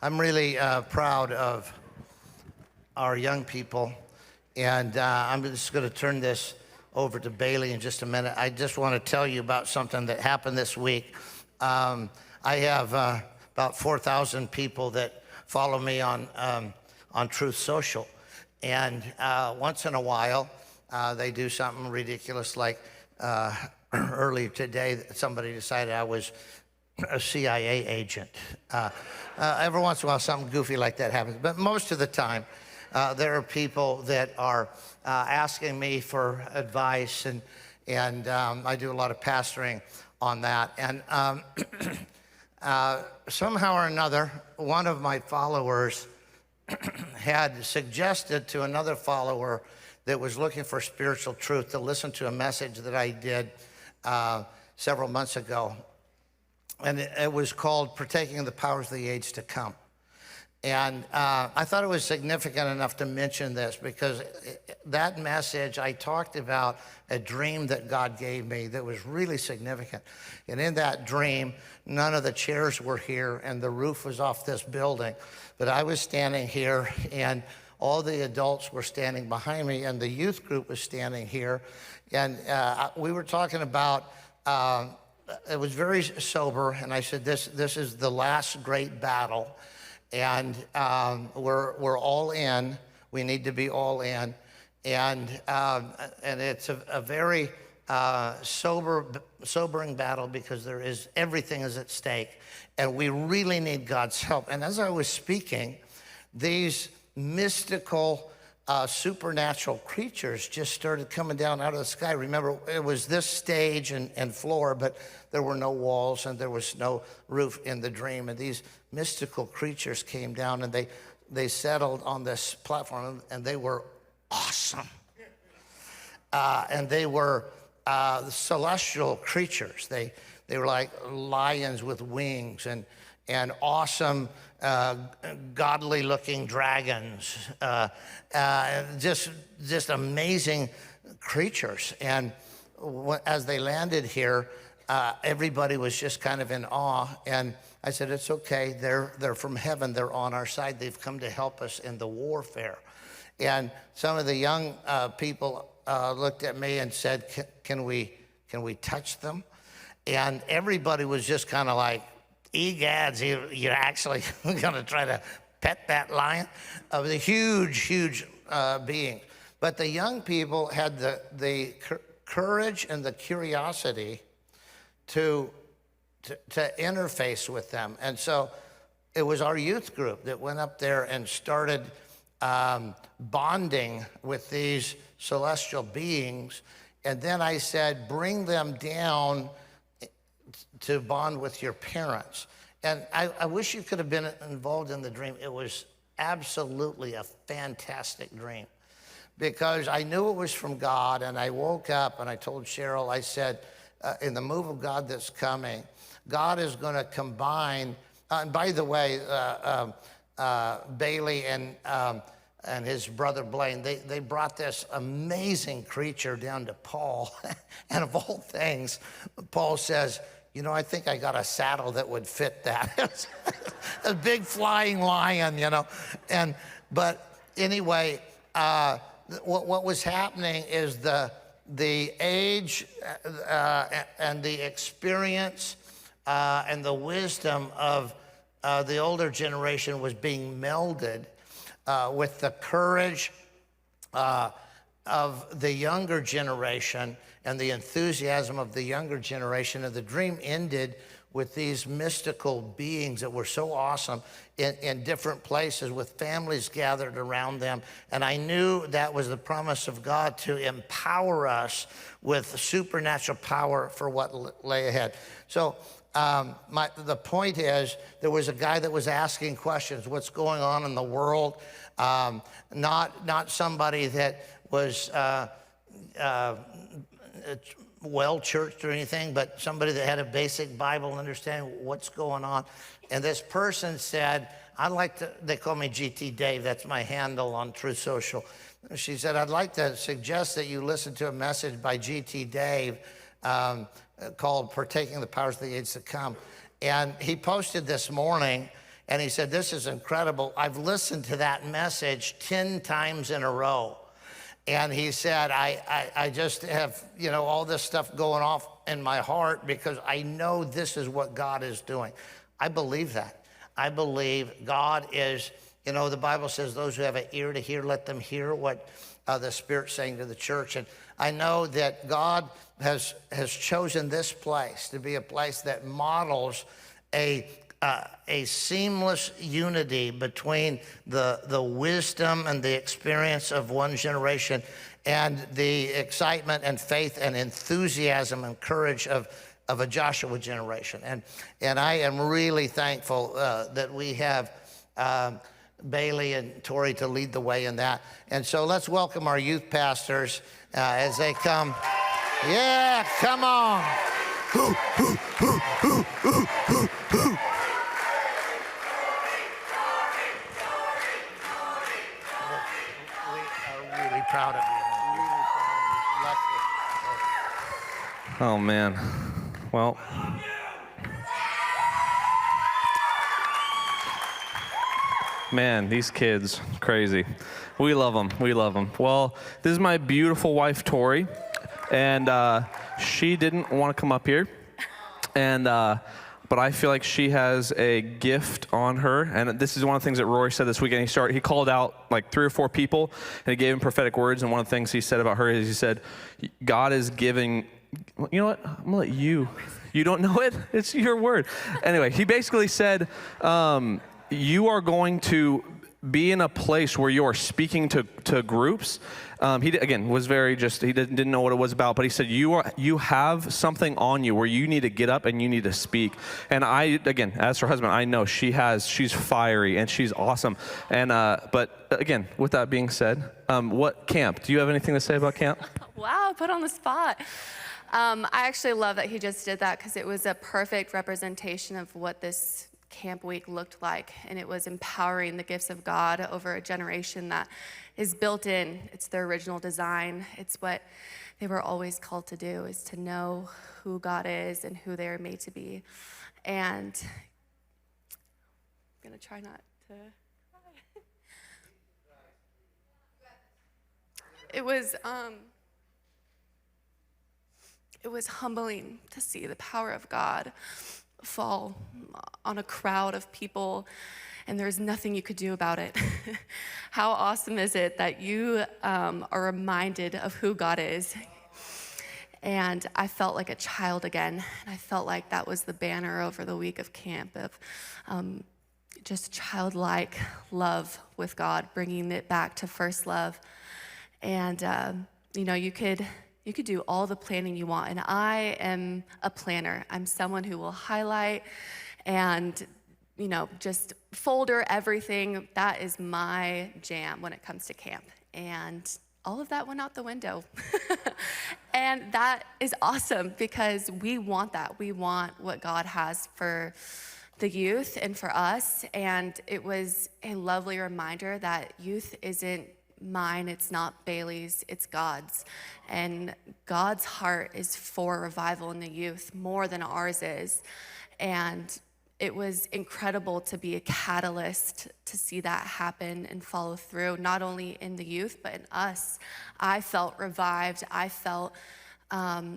I'm really proud of our young people, and I'm just going to turn this over to Bailey in just a minute. I just want to tell you about something that happened this week. I have about 4,000 people that follow me on Truth Social, and once in a while they do something ridiculous, like earlier today somebody decided I was a CIA agent. Every once in a while something goofy like that happens, but most of the time there are people that are asking me for advice, and I do a lot of pastoring on that. And somehow or another, one of my followers had suggested to another follower that was looking for spiritual truth to listen to a message that I did several months ago. And it was called Partaking the Powers of the Age to Come. And I thought it was significant enough to mention this because that message, I talked about a dream that God gave me that was really significant. And in that dream, none of the chairs were here and the roof was off this building. But I was standing here and all the adults were standing behind me and the youth group was standing here. And we were talking about, it was very sober, and I said, this is the last great battle. And we're all in. We need to be all in, and it's a very sobering battle because everything is at stake, and we really need God's help. And as I was speaking, these mystical, supernatural creatures just started coming down out of the sky. Remember, it was this stage and floor, but there were no walls and there was no roof in the dream. And these mystical creatures came down and they settled on this platform, and they were awesome. And they were celestial creatures. They were like lions with wings and awesome, godly-looking dragons, just amazing creatures. And as they landed here, everybody was just kind of in awe. And I said, it's okay. They're from heaven. They're on our side. They've come to help us in the warfare. And some of the young people looked at me and said, can we touch them? And everybody was just kind of like, egads, you're actually going to try to pet that lion? Of the huge being. But the young people had the courage and the curiosity to interface with them. And so it was our youth group that went up there and started bonding with these celestial beings. And then I said, bring them down to bond with your parents. And I wish you could have been involved in the dream. It was absolutely a fantastic dream because I knew it was from God. And I woke up and I told Cheryl, I said, in the move of God that's coming, God is going to combine, and by the way, Bailey and his brother Blaine, they brought this amazing creature down to Paul. And of all things, Paul says, you know, I think I got a saddle that would fit that. A big flying lion, you know. But anyway, what was happening is the age and the experience and the wisdom of the older generation was being melded with the courage of the younger generation and the enthusiasm of the younger generation. And the dream ended with these mystical beings that were so awesome in different places with families gathered around them. And I knew that was the promise of God to empower us with supernatural power for what lay ahead. So the point is, there was a guy that was asking questions, what's going on in the world? Not somebody that was well-churched or anything, but somebody that had a basic Bible understanding what's going on. And this person said, they call me GT Dave, that's my handle on Truth Social. She said, I'd like to suggest that you listen to a message by GT Dave called Partaking the Powers of the Age to Come. And he posted this morning, And he said, this is incredible. I've listened to that message 10 times in a row. And he said, I just have, all this stuff going off in my heart because I know this is what God is doing. I believe that. I believe God is, the Bible says those who have an ear to hear, let them hear what the Spirit's saying to the church. And I know that God has chosen this place to be a place that models a seamless unity between the wisdom and the experience of one generation and the excitement and faith and enthusiasm and courage of a Joshua generation. And I am really thankful that we have Bailey and Tori to lead the way in that. And so let's welcome our youth pastors as they come. Yeah, come on. Proud of you. Oh, man. Well, man, these kids, crazy. We love them. We love them. Well, this is my beautiful wife, Tori, and she didn't want to come up here, and but I feel like she has a gift on her, and this is one of the things that Rory said this weekend. He called out like 3 or 4 people, and he gave them prophetic words, and one of the things he said about her is he said, God is giving, you know what, I'm going to let you don't know it? It's your word. Anyway, he basically said, you are going to be in a place where you are speaking to groups. He again was very he didn't know what it was about, but he said you have something on you where you need to get up and you need to speak. And I, again, as her husband, I know she's fiery and she's awesome. And but again, with that being said, what camp? Do you have anything to say about camp? Wow, put on the spot. I actually love that he just did that because it was a perfect representation of what this camp week looked like, and it was empowering the gifts of God over a generation that is built in. It's their original design. It's what they were always called to do, is to know who God is and who they are made to be. And I'm gonna try not to cry. It was humbling to see the power of God fall on a crowd of people, and there's nothing you could do about it. How awesome is it that you are reminded of who God is? And I felt like a child again, and I felt like that was the banner over the week of camp of just childlike love with God, bringing it back to first love. And you could do all the planning you want, and I am a planner. I'm someone who will highlight and, just folder everything. That is my jam when it comes to camp. And all of that went out the window. And that is awesome because we want that. We want what God has for the youth and for us. And it was a lovely reminder that youth isn't mine, it's not Bailey's, it's God's. And God's heart is for revival in the youth more than ours is. And it was incredible to be a catalyst to see that happen and follow through, not only in the youth, but in us. I felt revived. I felt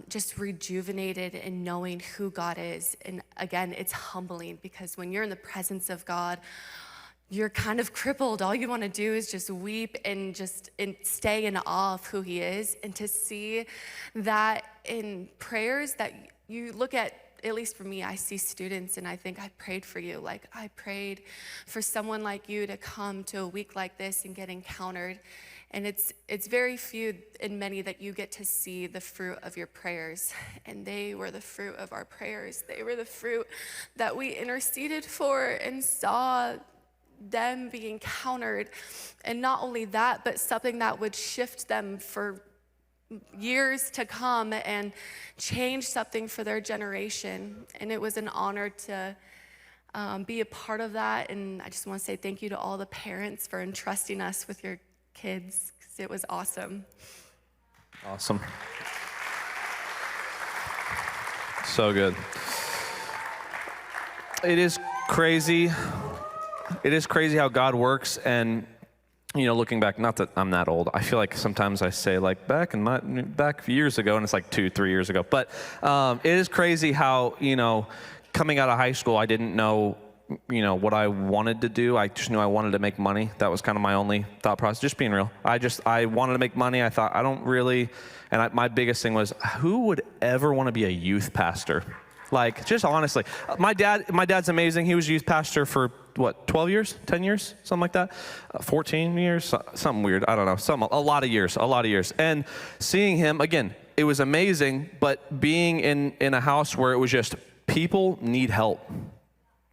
just rejuvenated in knowing who God is. And again, it's humbling because when you're in the presence of God, you're kind of crippled. All you want to do is just weep and stay in awe of who he is. And to see that in prayers that you look at least for me, I see students and I think, I prayed for you. Like, I prayed for someone like you to come to a week like this and get encountered. And it's very few and many that you get to see the fruit of your prayers. And they were the fruit of our prayers. They were the fruit that we interceded for and saw them be encountered. And not only that, but something that would shift them for years to come and change something for their generation. And it was an honor to be a part of that. And I just want to say thank you to all the parents for entrusting us with your kids, because it was awesome. Awesome. So good. It is crazy it is crazy how God works. And looking back, not that I'm that old, I feel like sometimes I say like back years ago, and it's like 2-3 years ago. But it is crazy how coming out of high school, I didn't know what I wanted to do. I just knew I wanted to make money. That was kind of my only thought process, just being real. I wanted to make money. I thought I don't really, and my biggest thing was, who would ever want to be a youth pastor? Like, just honestly, my dad's amazing. He was a youth pastor for 12 years, 10 years, something like that, 14 years, something weird. I don't know, a lot of years. And seeing him again, it was amazing. But being in a house where it was just people need help.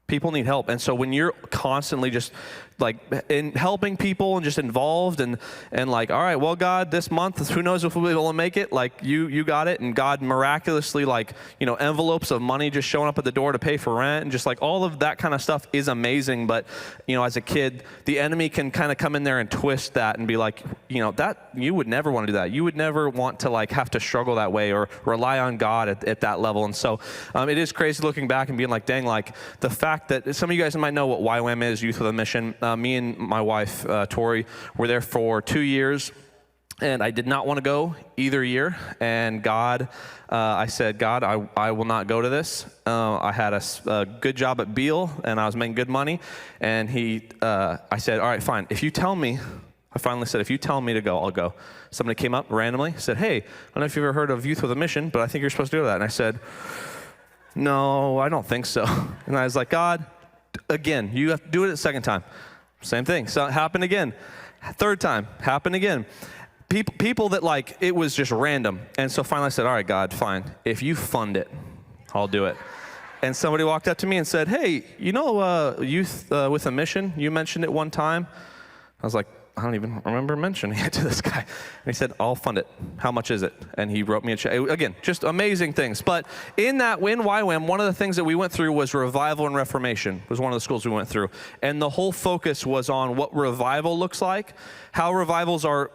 People need help. And so when you're constantly just like in helping people and just involved and like, all right, well, God, this month, who knows if we'll be able to make it? Like you got it. And God miraculously, like, envelopes of money just showing up at the door to pay for rent and just like all of that kind of stuff is amazing. But, as a kid, the enemy can kind of come in there and twist that and be like, that you would never want to do that. You would never want to like have to struggle that way or rely on God at that level. And so it is crazy looking back and being like, dang, like the fact that some of you guys might know what YWAM is, Youth with a Mission. Me and my wife, Tori, were there for 2 years, and I did not want to go either year. And God, I said, God, I will not go to this. I had a good job at Beale, and I was making good money. And I said, all right, fine. If you tell me, I finally said, if you tell me to go, I'll go. Somebody came up randomly, said, hey, I don't know if you've ever heard of Youth with a Mission, but I think you're supposed to do that. And I said, no, I don't think so. And I was like, God, again, you have to do it a second time. Same thing. So it happened again. Third time, happened again. People that like, it was just random. And so finally I said, all right, God, fine. If you fund it, I'll do it. And somebody walked up to me and said, hey, Youth with a Mission, you mentioned it one time. I was like, I don't even remember mentioning it to this guy. And he said, I'll fund it. How much is it? And he wrote me a check. Again, just amazing things. But in YWAM, one of the things that we went through was revival and reformation. It was one of the schools we went through. And the whole focus was on what revival looks like, how revivals are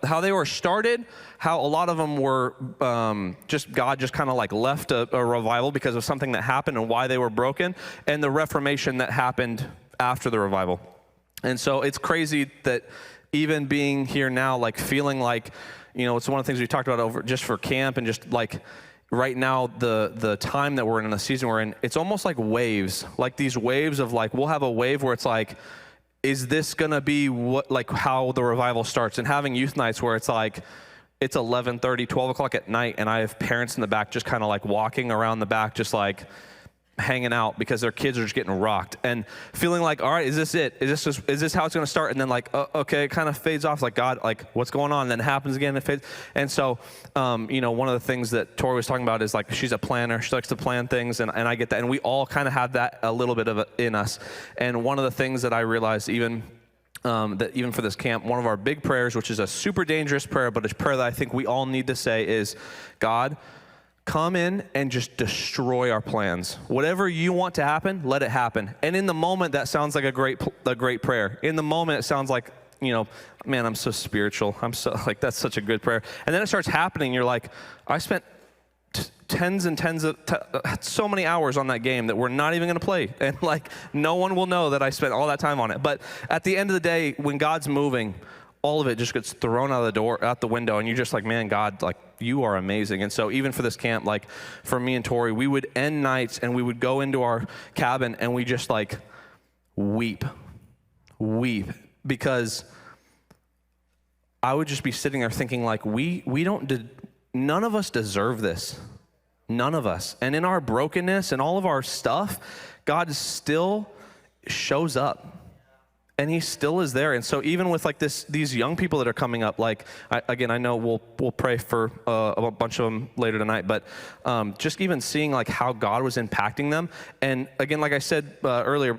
how they were started, how a lot of them were God just kind of like left a revival because of something that happened and why they were broken, and the reformation that happened after the revival. And so it's crazy that even being here now, like feeling like, it's one of the things we talked about over just for camp and just like right now, the time that we're in the season we're in, it's almost like waves, like these waves of like, we'll have a wave where it's like, is this going to be how the revival starts? And having youth nights where it's like, it's 11:30, 12 o'clock at night, and I have parents in the back just kind of like walking around the back, just like hanging out because their kids are just getting rocked and feeling like, all right, is this it? Is this how it's going to start? And then like, okay, it kind of fades off. Like, God, like what's going on? And then it happens again. It fades. And so, one of the things that Tori was talking about is like, she's a planner. She likes to plan things. And I get that. And we all kind of have that a little bit of it in us. And one of the things that I realized even for this camp, one of our big prayers, which is a super dangerous prayer, but it's a prayer that I think we all need to say is, God, come in and just destroy our plans. Whatever you want to happen, let it happen. And in the moment, that sounds like a great prayer. In the moment, it sounds like, man, I'm so spiritual. I'm so like, that's such a good prayer. And then it starts happening. You're like, I spent tens and tens of so many hours on that game that we're not even going to play. And like, no one will know that I spent all that time on it. But at the end of the day, when God's moving, all of it just gets thrown out the window, and you're just like, man, God, like, you are amazing. And so even for this camp, like for me and Tori, we would end nights and we would go into our cabin and we just like weep, because I would just be sitting there thinking like, none of us deserve this. None of us. And in our brokenness and all of our stuff, God still shows up. And he still is there. And so even with like these young people that are coming up, like, I know we'll pray for a bunch of them later tonight, but just even seeing like how God was impacting them. And again, like I said earlier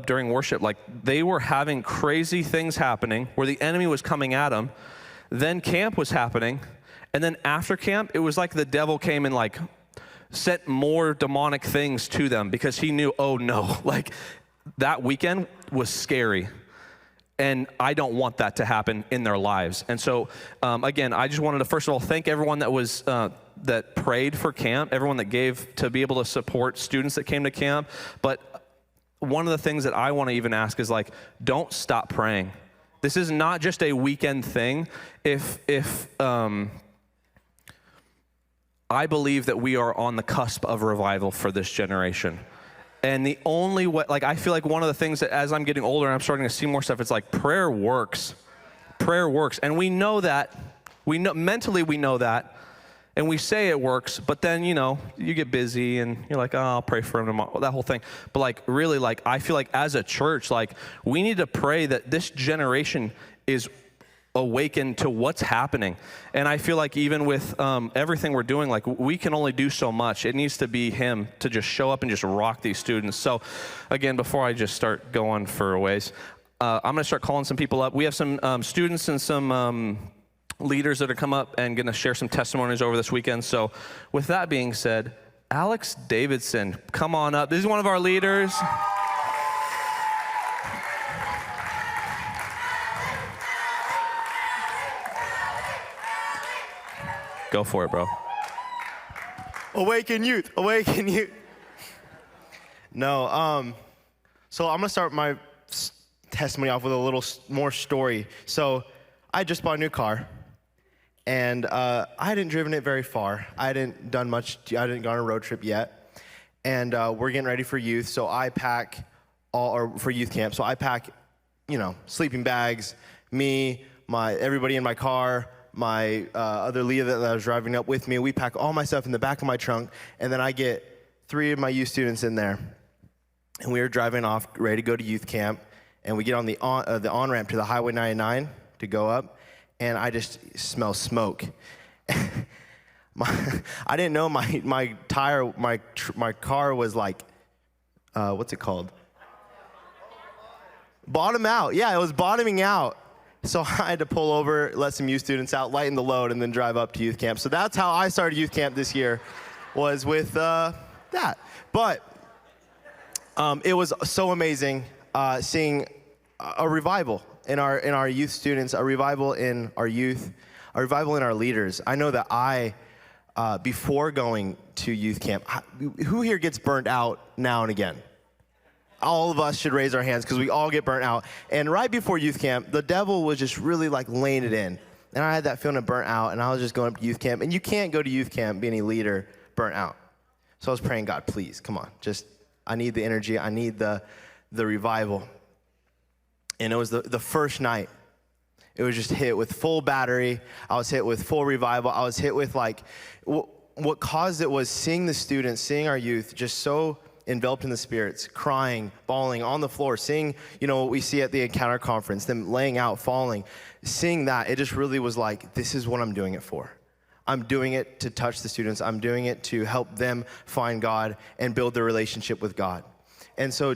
during worship, like they were having crazy things happening where the enemy was coming at them. Then camp was happening. And then after camp, it was like the devil came and like sent more demonic things to them because he knew, oh no, like that weekend was scary. And I don't want that to happen in their lives. And so, again, I just wanted to, first of all, thank everyone that prayed for camp, everyone that gave to be able to support students that came to camp. But one of the things that I want to even ask is like, don't stop praying. This is not just a weekend thing. If I believe that we are on the cusp of revival for this generation. And the only way, like, I feel like one of the things that as I'm getting older and I'm starting to see more stuff, it's like prayer works. Prayer works. And we know that. Mentally we know that. And we say it works, but then, you know, you get busy and you're like, oh, I'll pray for him tomorrow, that whole thing. But like, really, like, I feel like as a church, like, we need to pray that this generation is awakened to what's happening. And I feel like even with everything we're doing, like, we can only do so much. It needs to be him to just show up and just rock these students. So again, before I just start going for a ways, I'm going to start calling some people up. We have some students and some leaders that are come up and going to share some testimonies over this weekend. So with that being said, Alex Davidson, come on up. This is one of our leaders. Go for it, bro. Awaken youth, awaken youth. No, so I'm gonna start my testimony off with a little more story. So I just bought a new car, and I hadn't driven it very far. I hadn't done much. I hadn't gone on a road trip yet, and we're getting ready for youth. So I pack for youth camp. So I pack, you know, sleeping bags, me, everybody in my car, my other leader that I was driving up with me. We pack all my stuff in the back of my trunk, and then I get 3 of my youth students in there, and we were driving off, ready to go to youth camp, and we get on the on-ramp to the Highway 99 to go up, and I just smell smoke. I didn't know my tire, my car was like, what's it called? Bottom out. Yeah, it was bottoming out. So I had to pull over, let some youth students out, lighten the load, and then drive up to youth camp. So that's how I started youth camp this year, was with that. But it was so amazing seeing a revival in our youth students, a revival in our youth, a revival in our leaders. I know that before going to youth camp, who here gets burnt out now and again? All of us should raise our hands because we all get burnt out. And right before youth camp, the devil was just really like laying it in. And I had that feeling of burnt out, and I was just going up to youth camp. And you can't go to youth camp, be any leader, burnt out. So I was praying, God, please, come on. I need the energy. I need the revival. And it was the first night. It was just hit with full battery. I was hit with full revival. I was hit with like, what caused it was seeing the students, seeing our youth just so enveloped in the spirits, crying, bawling on the floor, seeing, you know, what we see at the Encounter Conference, them laying out, falling, seeing that, it just really was like, this is what I'm doing it for. I'm doing it to touch the students. I'm doing it to help them find God and build their relationship with God. And so,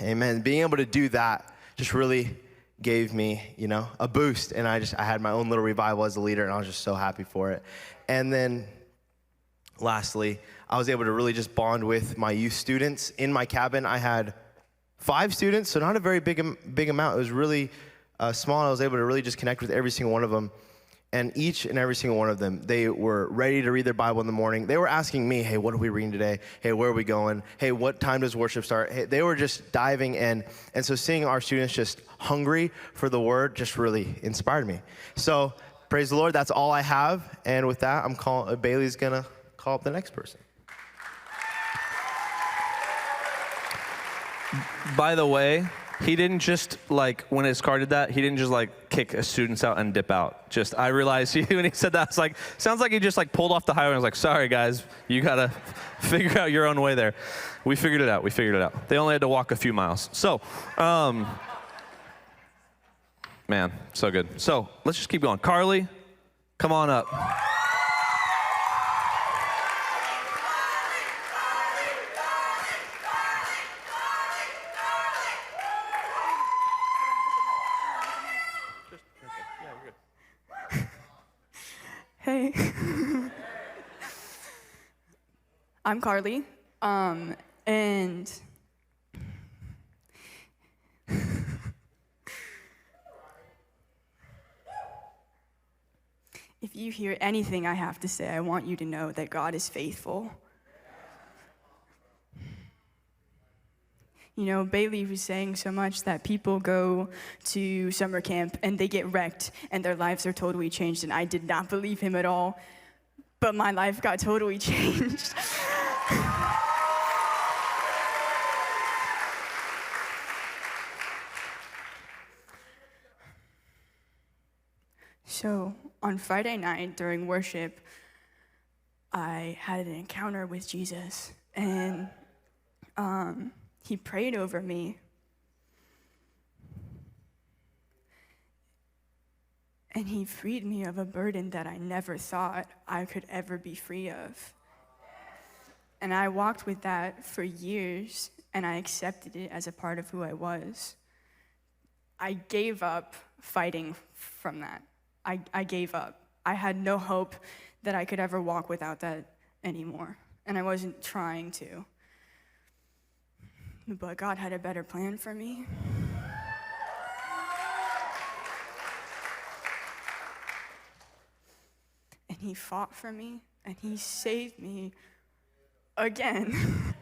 amen, being able to do that just really gave me, you know, a boost. And I had my own little revival as a leader, and I was just so happy for it. And then lastly, I was able to really just bond with my youth students. In my cabin, I had 5 students, so not a very big amount. It was really small. I was able to really just connect with every single one of them. And each and every single one of them, they were ready to read their Bible in the morning. They were asking me, hey, what are we reading today? Hey, where are we going? Hey, what time does worship start? Hey, they were just diving in. And so seeing our students just hungry for the word just really inspired me. So praise the Lord, that's all I have. And with that, Bailey's gonna call up the next person. By the way, he didn't just, like, when his car did that, he didn't just, like, kick students out and dip out. I realized when he said that, it's like, sounds like he just, like, pulled off the highway and was like, sorry, guys, you got to figure out your own way there. We figured it out. They only had to walk a few miles. So, man, so good. So, let's just keep going. Carly, come on up. Hey. I'm Carly, and if you hear anything I have to say, I want you to know that God is faithful. You know, Bailey was saying so much that people go to summer camp and they get wrecked and their lives are totally changed, and I did not believe him at all, but my life got totally changed. So on Friday night during worship, I had an encounter with Jesus, and he prayed over me. And he freed me of a burden that I never thought I could ever be free of. And I walked with that for years, and I accepted it as a part of who I was. I gave up fighting from that. I gave up. I had no hope that I could ever walk without that anymore, and I wasn't trying to. But God had a better plan for me. And he fought for me, and he saved me again.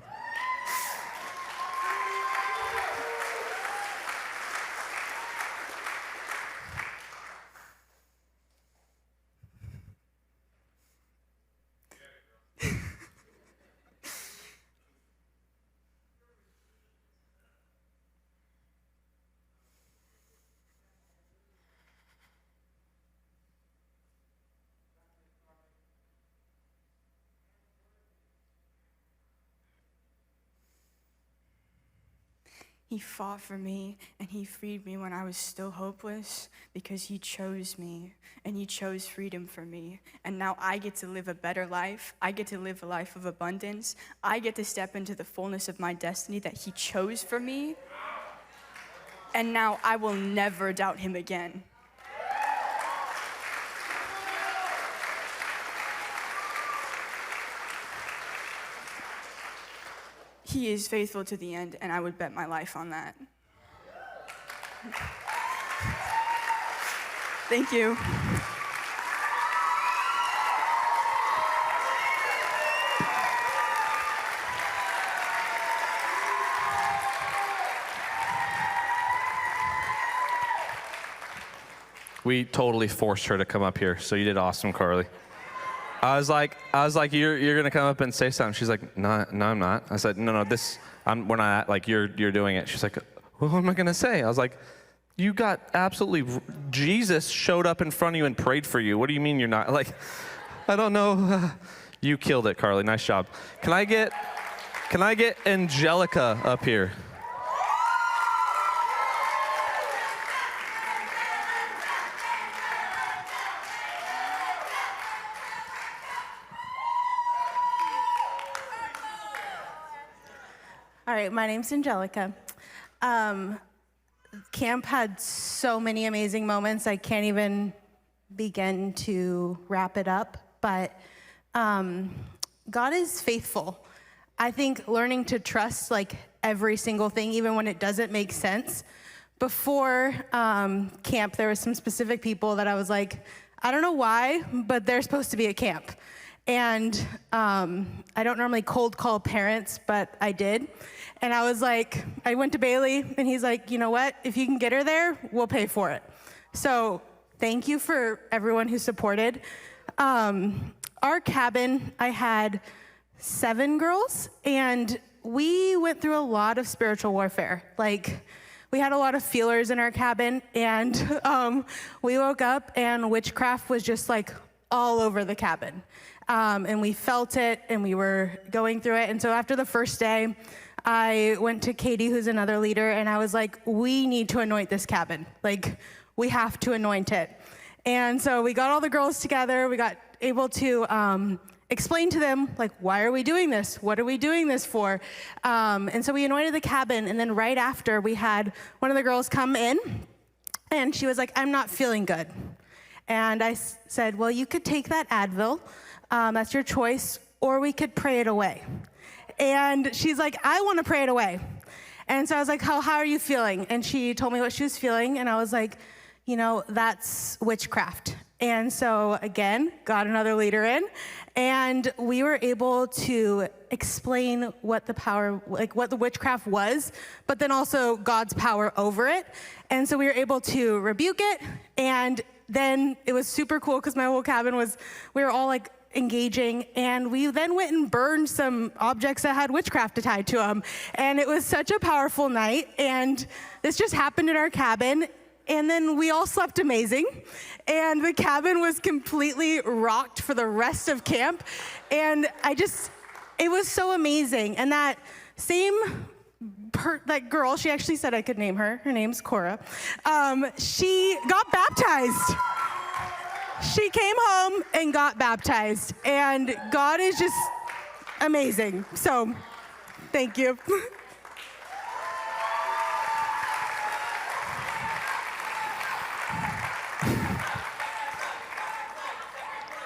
He fought for me, and he freed me when I was still hopeless, because he chose me, and he chose freedom for me. And now I get to live a better life. I get to live a life of abundance. I get to step into the fullness of my destiny that he chose for me. And now I will never doubt him again. He is faithful to the end, and I would bet my life on that. Thank you. We totally forced her to come up here, so you did awesome, Carly. I was like, you're gonna come up and say something. She's like, no, I'm not. I said, no, we're not. Like, you're doing it. She's like, well, what am I gonna say? I was like, you got absolutely. Jesus showed up in front of you and prayed for you. What do you mean you're not? Like, I don't know. You killed it, Carly. Nice job. Can I get Angelica up here? All right, my name's Angelica. Camp had so many amazing moments. I can't even begin to wrap it up, but God is faithful. I think learning to trust like every single thing, even when it doesn't make sense. Before camp, there was some specific people that I was like, I don't know why, but they're supposed to be at camp. And I don't normally cold call parents, but I did. And I was like, I went to Bailey, and he's like, you know what? If you can get her there, we'll pay for it. So thank you for everyone who supported. Our cabin, I had 7 girls, and we went through a lot of spiritual warfare. Like, we had a lot of feelers in our cabin, and we woke up, and witchcraft was just like all over the cabin. And we felt it, and we were going through it. And so after the first day, I went to Katie, who's another leader, and I was like, we need to anoint this cabin. Like, we have to anoint it. And so we got all the girls together. We got able to explain to them, like, why are we doing this? What are we doing this for? And so we anointed the cabin, and then right after, we had one of the girls come in, and she was like, I'm not feeling good. And I said, well, you could take that Advil. That's your choice, or we could pray it away. And she's like, I want to pray it away. And so I was like, how are you feeling? And she told me what she was feeling, and I was like, you know, that's witchcraft. And so again, got another leader in, and we were able to explain what the power, like what the witchcraft was, but then also God's power over it. And so we were able to rebuke it, and then it was super cool because my whole cabin we were all like engaging, and we then went and burned some objects that had witchcraft tied to them. And it was such a powerful night, and this just happened in our cabin. And then we all slept amazing, and the cabin was completely rocked for the rest of camp. And it was so amazing. And that same that girl, she actually said I could name her. Her name's Cora. She got baptized. She came home and got baptized, and God is just amazing. So, thank you.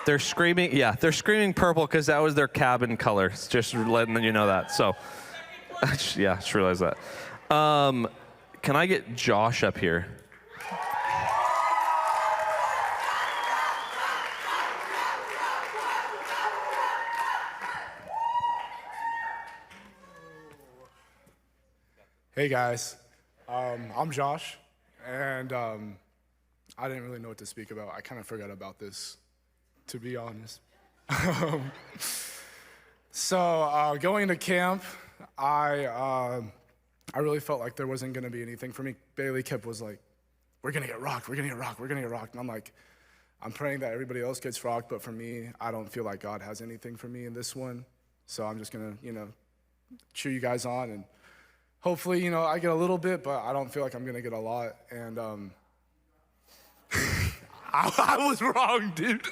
They're screaming purple because that was their cabin color. It's just letting you know that. So, yeah, just realized that. Can I get Josh up here? Hey guys, I'm Josh, and I didn't really know what to speak about. I kind of forgot about this, to be honest. So going to camp, I really felt like there wasn't gonna be anything for me. Bailey was like, we're gonna get rocked, we're gonna get rocked, we're gonna get rocked. And I'm like, I'm praying that everybody else gets rocked, but for me, I don't feel like God has anything for me in this one. So I'm just gonna, cheer you guys on, and hopefully, I get a little bit, but I don't feel like I'm gonna get a lot. And I was wrong, dude.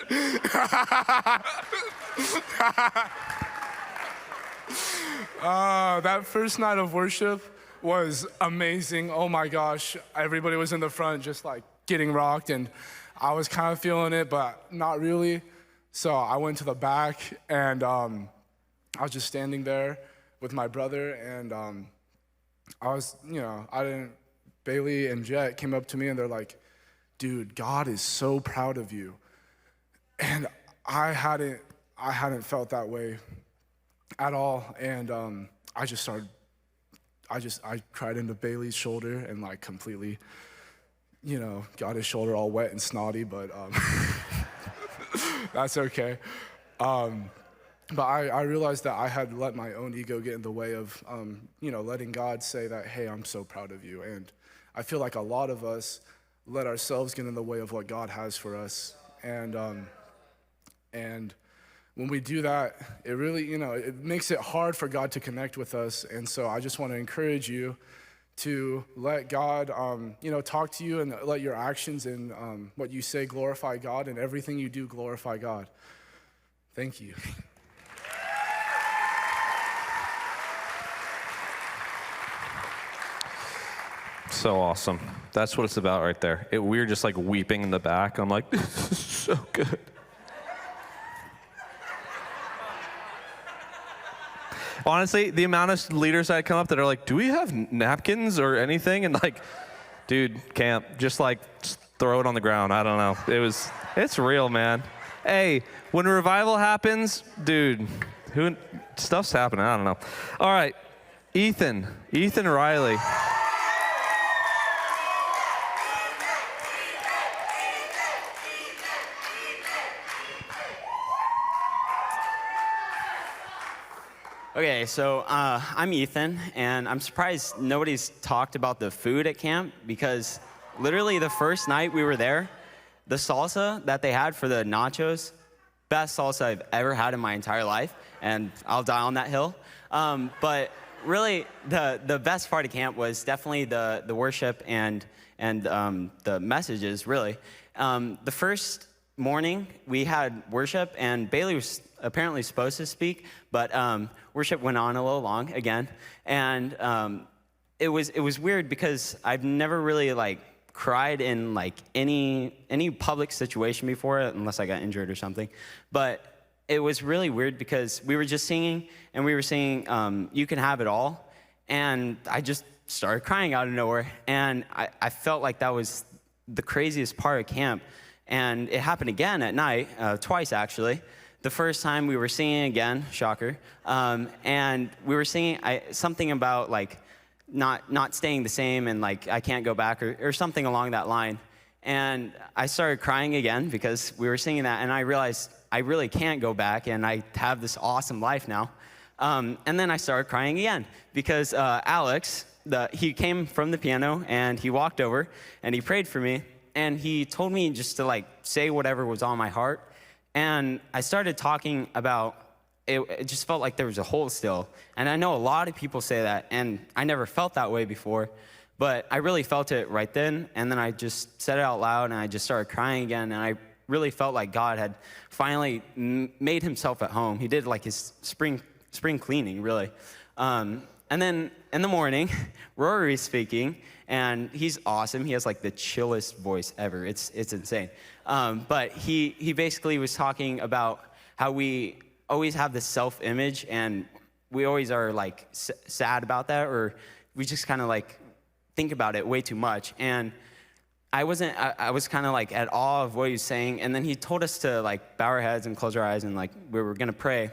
That first night of worship was amazing. Oh my gosh, everybody was in the front just like getting rocked, and I was kind of feeling it, but not really. So I went to the back, and I was just standing there with my brother, and Bailey and Jet came up to me and they're like, dude, God is so proud of you. And I hadn't felt that way at all. And I cried into Bailey's shoulder and like completely, got his shoulder all wet and snotty, but that's okay. But I realized that I had let my own ego get in the way of, letting God say that, hey, I'm so proud of you. And I feel like a lot of us let ourselves get in the way of what God has for us. And when we do that, it really, it makes it hard for God to connect with us. And so I just want to encourage you to let God, talk to you, and let your actions and what you say glorify God, and everything you do glorify God. Thank you. So awesome. That's what it's about right there. We were just like weeping in the back. I'm like, this is so good. Honestly, the amount of leaders that come up that are like, do we have napkins or anything? And like, dude, camp, just throw it on the ground. I don't know. It's real, man. Hey, when a revival happens, dude, stuff's happening. I don't know. All right, Ethan Riley. Okay, so I'm Ethan, and I'm surprised nobody's talked about the food at camp, because literally the first night we were there, the salsa that they had for the nachos, best salsa I've ever had in my entire life, and I'll die on that hill. But really, the best part of camp was definitely the worship and the messages, really. The first morning, we had worship, and Bailey was apparently supposed to speak, but worship went on a little long again, and it was weird because I've never really cried in any public situation before, unless I got injured or something. But it was really weird because we were just singing, and we were singing "You Can Have It All," and I just started crying out of nowhere, and I felt like that was the craziest part of camp. And it happened again at night, twice actually. The first time we were singing again, shocker, and we were singing something about like not staying the same and like I can't go back or something along that line. And I started crying again because we were singing that, and I realized I really can't go back, and I have this awesome life now. And then I started crying again because Alex, he came from the piano, and he walked over, and he prayed for me, and he told me just to like say whatever was on my heart. And I started talking about, it just felt like there was a hole still. And I know a lot of people say that, and I never felt that way before. But I really felt it right then, and then I just said it out loud, and I just started crying again, and I really felt like God had finally made himself at home. He did like his spring cleaning, really. And then in the morning, Rory's speaking, and he's awesome. He has like the chillest voice ever. It's insane. But he basically was talking about how we always have this self-image, and we always are like sad about that, or we just kind of like think about it way too much. And I was kind of like at awe of what he was saying. And then he told us to like bow our heads and close our eyes, and like we were gonna pray.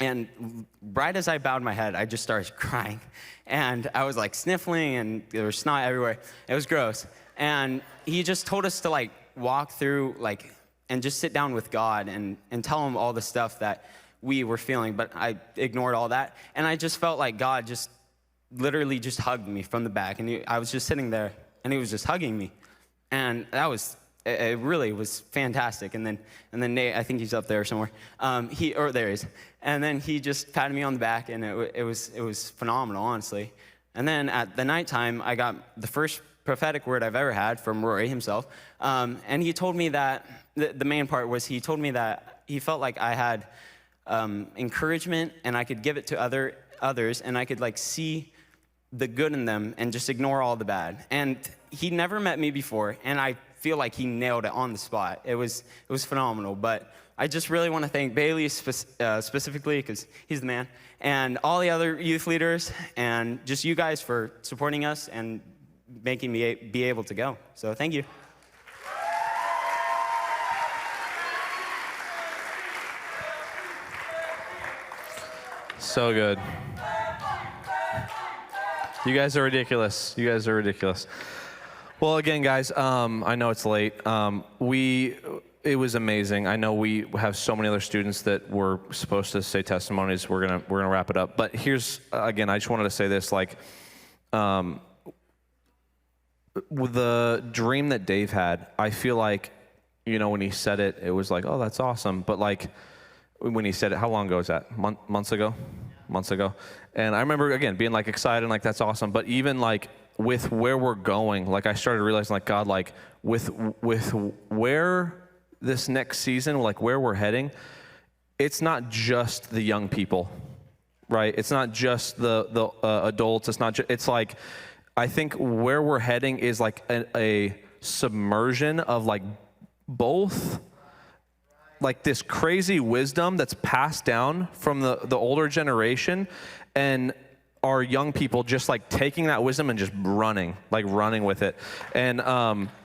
And right as I bowed my head, I just started crying. And I was like sniffling, and there was snot everywhere. It was gross. And he just told us to like walk through like, and just sit down with God and tell him all the stuff that we were feeling. But I ignored all that. And I just felt like God just literally just hugged me from the back. And I was just sitting there, and he was just hugging me. And it really was fantastic. And then Nate, I think he's up there somewhere. There he is. And then he just patted me on the back, and it was phenomenal, honestly. And then at the nighttime, I got the first prophetic word I've ever had from Rory himself. And he told me that, the main part was he told me that he felt like I had encouragement, and I could give it to others, and I could like see the good in them and just ignore all the bad. And he never met me before, and I feel like he nailed it on the spot. It was phenomenal. But I just really want to thank Bailey specifically, because he's the man, and all the other youth leaders, and just you guys for supporting us and making me be able to go. So thank you. So good. You guys are ridiculous. You guys are ridiculous. Well, again, guys, I know it's late. It was amazing. I know we have so many other students that were supposed to say testimonies. We're gonna wrap it up. But here's again, I just wanted to say this, like, with the dream that Dave had, I feel like, when he said it, it was like, oh, that's awesome. But like, when he said it, how long ago was that? Months ago? And I remember, again, being like excited and like, that's awesome. But even like with where we're going, like I started realizing like, God, like with where this next season, like where we're heading, it's not just the young people, right? It's not just the adults. It's not it's like, I think where we're heading is like a submersion of like both like this crazy wisdom that's passed down from the older generation, and our young people just like taking that wisdom and just running with it. And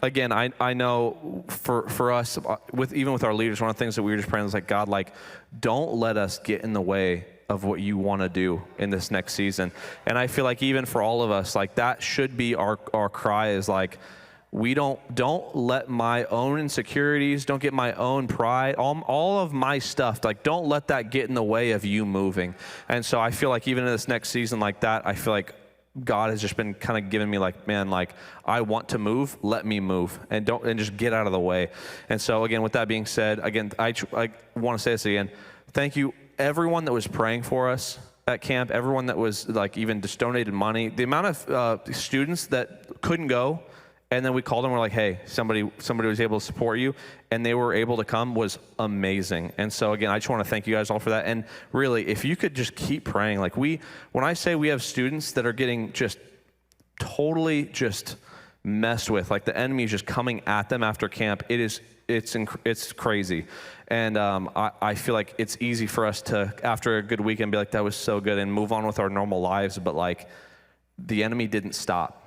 again, I know for us, even with our leaders, one of the things that we were just praying was like, God, like, don't let us get in the way of what you want to do in this next season. And I feel like even for all of us, like that should be our cry, is like, we don't let my own insecurities, don't get my own pride, all of my stuff, like don't let that get in the way of you moving. And so I feel like even in this next season like that, I feel like God has just been kind of giving me like, man, like I want to move, let me move, and just get out of the way. And so again, with that being said, again, I want to say this again. Thank you everyone that was praying for us at camp, everyone that was like even just donated money, the amount of students that couldn't go. And then we called them, we're like, hey, somebody was able to support you, and they were able to come, was amazing. And so again, I just want to thank you guys all for that. And really, if you could just keep praying, like when I say we have students that are getting just totally just messed with, like the enemy is just coming at them after camp, it's crazy. And I feel like it's easy for us to, after a good weekend, be like, that was so good, and move on with our normal lives. But like, the enemy didn't stop.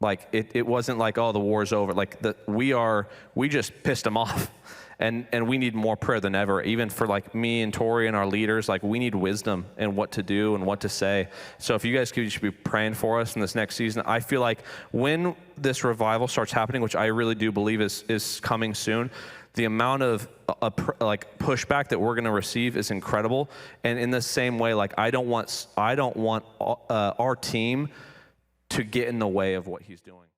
Like it wasn't like, oh, the war's over. Like we just pissed them off. And we need more prayer than ever, even for like me and Tori and our leaders. Like we need wisdom and what to do and what to say. So if you guys could just be praying for us in this next season. I feel like when this revival starts happening, which I really do believe is coming soon, the amount of like pushback that we're going to receive is incredible. And in the same way, like I don't want our team to get in the way of what he's doing.